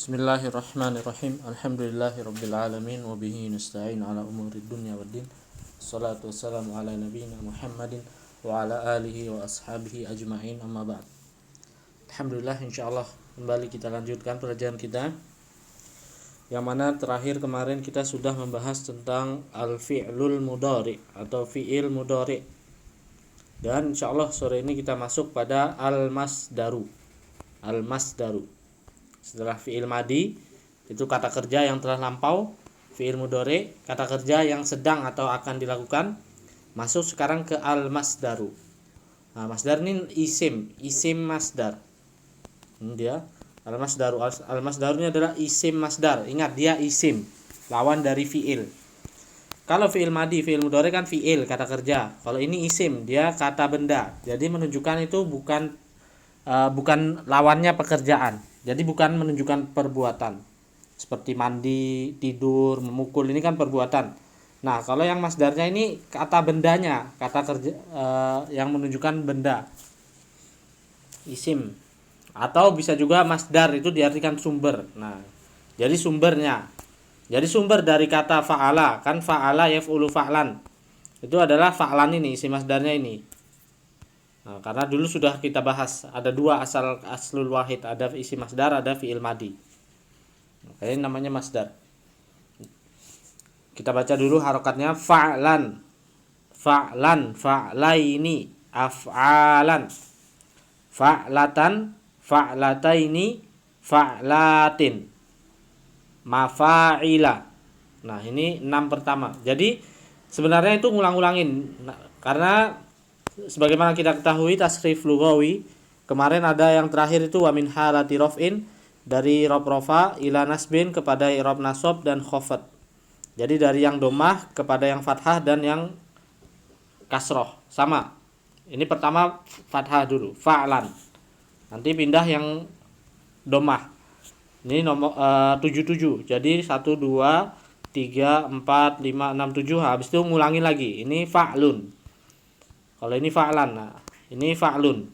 Bismillahirrahmanirrahim. Alhamdulillahirabbil alamin wa bihi nasta'in ala umurid dunya waddin. Wassalatu wassalamu ala nabiyyina Muhammadin wa ala alihi wa ashabihi ajma'in, amma ba'd. Alhamdulillah, insyaallah kembali kita lanjutkan pelajaran kita. Yang mana terakhir kemarin kita sudah membahas tentang al-fi'lul mudhari atau fi'il mudhari. Dan insyaallah sore ini kita masuk pada al-masdaru. Al-masdaru. Setelah fi'il madi itu kata kerja yang telah lampau, fi'il mudhari kata kerja yang sedang atau akan dilakukan. Masuk sekarang ke al-masdaru. Nah, masdar ini isim masdar. Ini dia al-masdaru. Al-masdaru ini adalah isim masdar. Ingat, dia isim, lawan dari fi'il. Kalau fi'il madi, fi'il mudhari kan fi'il, kata kerja. Kalau ini isim, dia kata benda. Jadi menunjukkan itu bukan lawannya pekerjaan. Jadi bukan menunjukkan perbuatan. Seperti mandi, tidur, memukul, ini kan perbuatan. Nah, kalau yang masdarnya ini kata bendanya, kata kerja yang menunjukkan benda. Isim. Atau bisa juga masdar itu diartikan sumber. Nah, jadi sumbernya. Jadi sumber dari kata fa'ala, kan fa'ala yaf'ulu fa'lan. Itu adalah fa'lan ini, isim masdarnya ini. Nah, karena dulu sudah kita bahas ada dua aslul wahid, ada isim masdar, ada fi'il madi. Ini namanya masdar. Kita baca dulu harokatnya. Fa'lan, fa'lan, fa'laini, af'alan, fa'latan, fa'lataini, fa'latin, mafa'ila. Nah, ini 6 pertama. Jadi sebenarnya itu ngulang-ulangin. Nah, karena sebagaimana kita ketahui tasrif lughawi, kemarin ada yang terakhir itu wa min halati raf'in, dari rob rofa ila nasbin kepada i'rab nasab dan khafat. Jadi dari yang domah kepada yang fathah dan yang kasroh. Sama. Ini pertama fathah dulu, fa'lan. Nanti pindah yang domah. Ini nomor 77. Jadi 1 2 3 4 5 6 7. Habis itu ngulangin lagi. Ini fa'lun. Kalau ini fa'lan, nah ini fa'lun.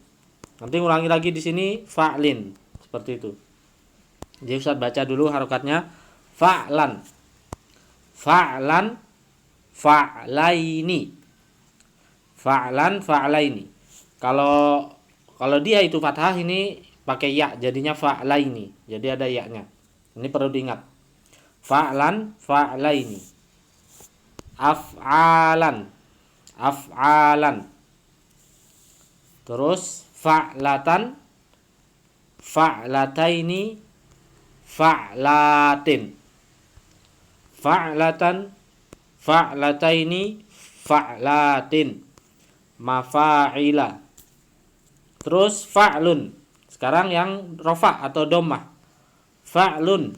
Nanti ulangi lagi di sini fa'lin, seperti itu. Jadi Ustaz baca dulu harokatnya. Fa'lan, fa'lan, fa'laini, fa'lan, fa'laini. Kalau dia itu fathah, ini pakai ya, jadinya fa'laini. Jadi ada ya-nya. Ini perlu diingat. Fa'lan, fa'laini. Af'alan, af'alan. Terus fa'latan, fa'lataini, fa'latin, fa'latan, fa'lataini, fa'latin, mafa'ila. Terus fa'lun. Sekarang yang rofa atau domah. Fa'lun,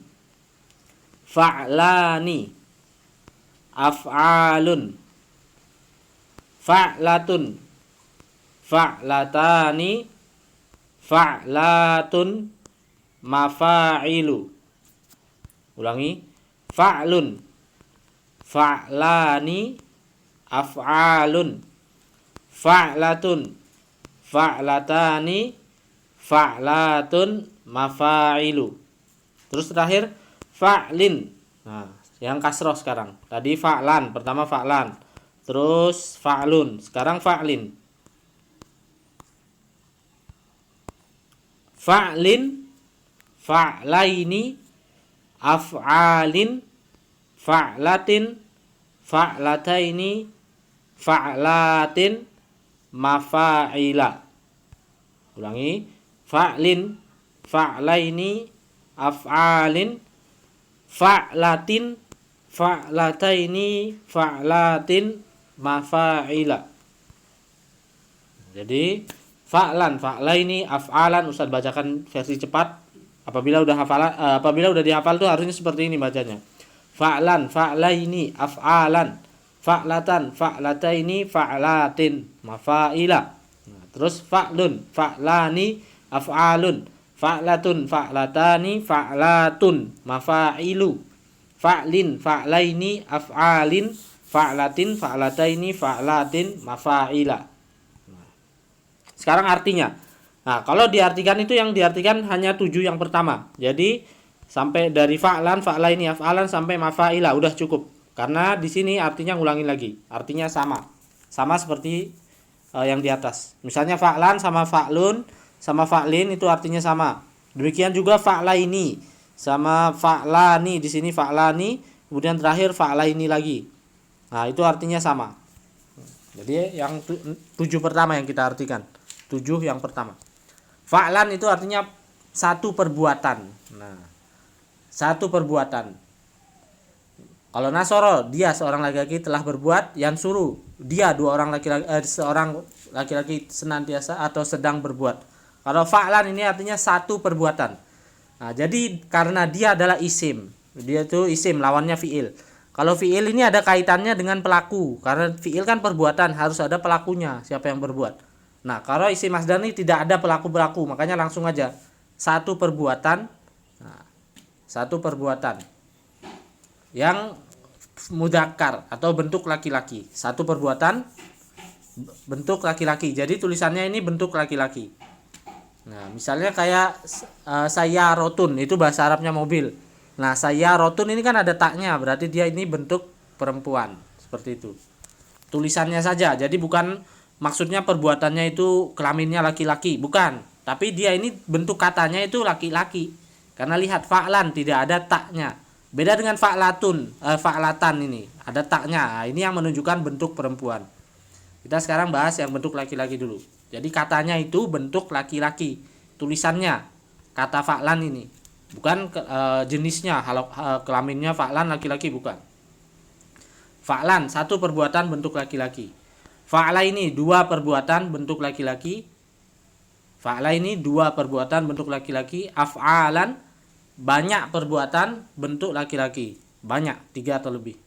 fa'lani, af'alun, fa'latun, fa'latani, fa'latun, mafa'ilu. Ulangi. Fa'lun, fa'lani, af'alun, fa'latun, fa'latani, fa'latun, mafa'ilu. Terus terakhir fa'lin. Nah, yang kasroh sekarang. Tadi fa'lan, pertama fa'lan. Terus fa'lun, sekarang fa'lin. Fa'lin, fa'laini, af'alin, fa'latin, fa'lataini, fa'latin, mafa'ila. Ulangi. Fa'lin, fa'laini, af'alin, fa'latin, fa'lataini, fa'latin, mafa'ila. Jadi fa'lan, fa'laini, af'alan. Ustaz bacakan versi cepat. Apabila udah dihafal tuh harusnya seperti ini bacanya. Fa'lan, fa'laini, af'alan, fa'latan, fa'lataini, fa'latin, mafa'ila. Nah, terus fa'lun, fa'lani, af'alun, fa'latun, fa'latani, fa'latun, mafa'ilu. Fa'lin, fa'laini, af'alin, fa'latin, fa'lataini, fa'latin, mafa'ila. Sekarang artinya. Nah, kalau diartikan itu yang diartikan hanya 7 yang pertama. Jadi sampai dari fa'lan, fa'la ini af'alan sampai mafa'ila udah cukup. Karena di sini artinya ngulangin lagi. Artinya sama. Sama seperti yang di atas. Misalnya fa'lan sama fa'lun sama fa'lin itu artinya sama. Demikian juga fa'la ini sama fa'lani, di sini fa'lani, kemudian terakhir fa'la ini lagi. Nah, itu artinya sama. Jadi yang 7 pertama yang kita artikan. 7 yang pertama. Fa'lan itu artinya satu perbuatan. Nah, satu perbuatan. Kalau nasoro, dia seorang laki-laki telah berbuat, yang suruh dia dua orang laki-laki, seorang laki-laki senantiasa atau sedang berbuat. Kalau fa'lan ini artinya satu perbuatan. Nah, jadi karena dia adalah isim, dia itu isim, lawannya fi'il. Kalau fi'il ini ada kaitannya dengan pelaku, karena fi'il kan perbuatan, harus ada pelakunya, siapa yang berbuat. Nah, kalau isim masdar ini tidak ada pelaku-pelaku, makanya langsung aja satu perbuatan. Nah, satu perbuatan yang mudzakkar atau bentuk laki-laki. Satu perbuatan bentuk laki-laki. Jadi tulisannya ini bentuk laki-laki. Nah, misalnya kayak saya rotun, itu bahasa Arabnya mobil. Nah, saya rotun ini kan ada taknya, berarti dia ini bentuk perempuan. Seperti itu. Tulisannya saja. Jadi bukan maksudnya perbuatannya itu kelaminnya laki-laki, bukan. Tapi dia ini bentuk katanya itu laki-laki. Karena lihat fa'lan tidak ada taknya. Beda dengan fa'latun, fa'latan ini ada taknya. Nah, ini yang menunjukkan bentuk perempuan. Kita sekarang bahas yang bentuk laki-laki dulu. Jadi katanya itu bentuk laki-laki. Tulisannya kata fa'lan ini. Bukan jenisnya, kelaminnya fa'lan laki-laki, bukan. Fa'lan satu perbuatan bentuk laki-laki. Fa'la ini dua perbuatan bentuk laki-laki. Fa'la ini dua perbuatan bentuk laki-laki. Af'alan banyak perbuatan bentuk laki-laki. Banyak, 3 atau lebih.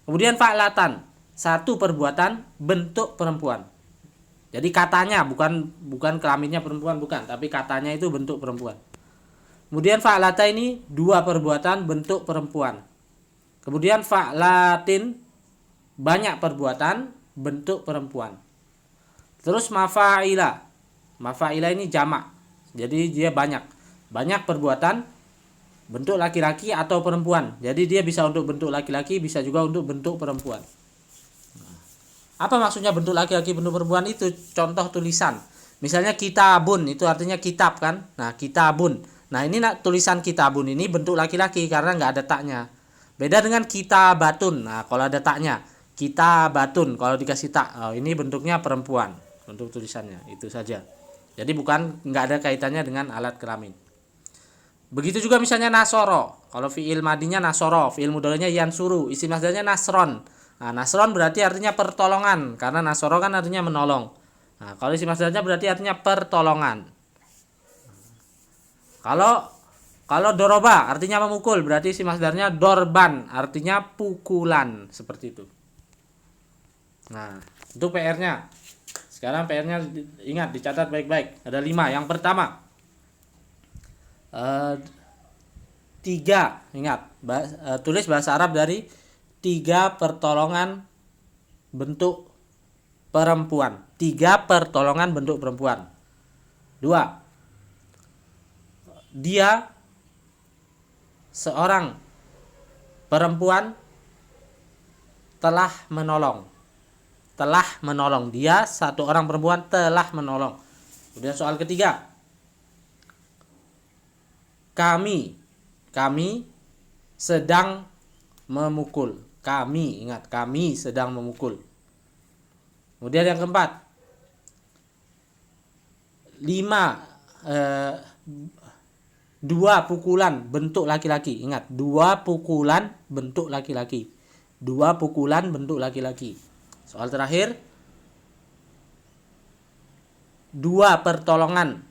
Kemudian fa'latan satu perbuatan bentuk perempuan. Jadi katanya bukan kelaminnya perempuan, bukan, tapi katanya itu bentuk perempuan. Kemudian fa'lata ini dua perbuatan bentuk perempuan. Kemudian fa'latin banyak perbuatan bentuk perempuan. Terus mafa'ila. Mafa'ila ini jamak. Jadi dia banyak perbuatan bentuk laki-laki atau perempuan. Jadi dia bisa untuk bentuk laki-laki, bisa juga untuk bentuk perempuan. Apa maksudnya bentuk laki-laki, bentuk perempuan? Itu contoh tulisan. Misalnya kitabun, itu artinya kitab kan. Nah, kitabun. Nah, ini tulisan kitabun ini bentuk laki-laki karena nggak ada taknya. Beda dengan kitabatun. Nah, kalau ada taknya. Kitabatun, kalau dikasih tak, ini bentuknya perempuan. Bentuk tulisannya, itu saja. Jadi nggak ada kaitannya dengan alat kelamin. Begitu juga misalnya nasoro. Kalau fi'il madinya nasoro, fi'il mudhari'nya yansuru, isim masdarnya nasron. Nah, nasron berarti artinya pertolongan, karena nasoro kan artinya menolong. Nah, kalau isim masdarnya berarti artinya pertolongan. Kalau doroba artinya memukul, berarti isim masdarnya dorban, artinya pukulan, seperti itu. Nah, itu PR-nya. Sekarang PR-nya ingat, dicatat baik-baik. Ada 5. Yang pertama, 3, ingat, tulis bahasa Arab dari 3 pertolongan bentuk perempuan. 3 pertolongan bentuk perempuan. 2, dia seorang perempuan telah menolong. Dia satu orang perempuan telah menolong. Kemudian soal ketiga, kami sedang memukul. Ingat, kami sedang memukul. Kemudian yang keempat, 2 pukulan bentuk laki-laki. Ingat, 2 pukulan bentuk laki-laki. 2 pukulan bentuk laki-laki. Soal terakhir, 2 pertolongan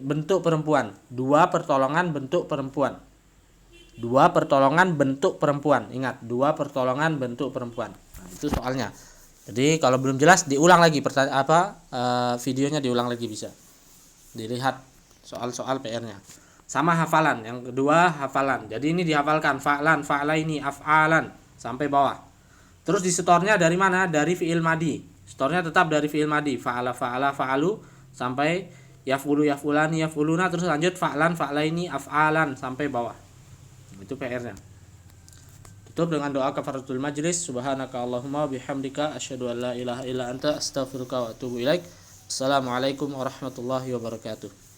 bentuk perempuan. 2 pertolongan bentuk perempuan. 2 pertolongan bentuk perempuan. Ingat, 2 pertolongan bentuk perempuan. Nah, itu soalnya. Jadi kalau belum jelas diulang lagi videonya, diulang lagi, bisa dilihat soal-soal PR-nya. Sama hafalan. Yang kedua hafalan. Jadi ini dihafalkan fa'lan, fa'la ini, af'alan sampai bawah. Terus di setornya dari mana? Dari fi'il madi. Setornya tetap dari fi'il madi. Fa'ala, fa'ala, fa'alu sampai yaf'ulu, yaf'ulani, yaf'uluna, terus lanjut fa'lan, fa'la ini, af'alan sampai bawah. Itu PR-nya. Tutup dengan doa kafaratul majlis. Subhanaka Allahumma bihamdika asyhadu an la ilaha illa anta astaghfiruka wa atubu ilaik. Assalamualaikum warahmatullahi wabarakatuh.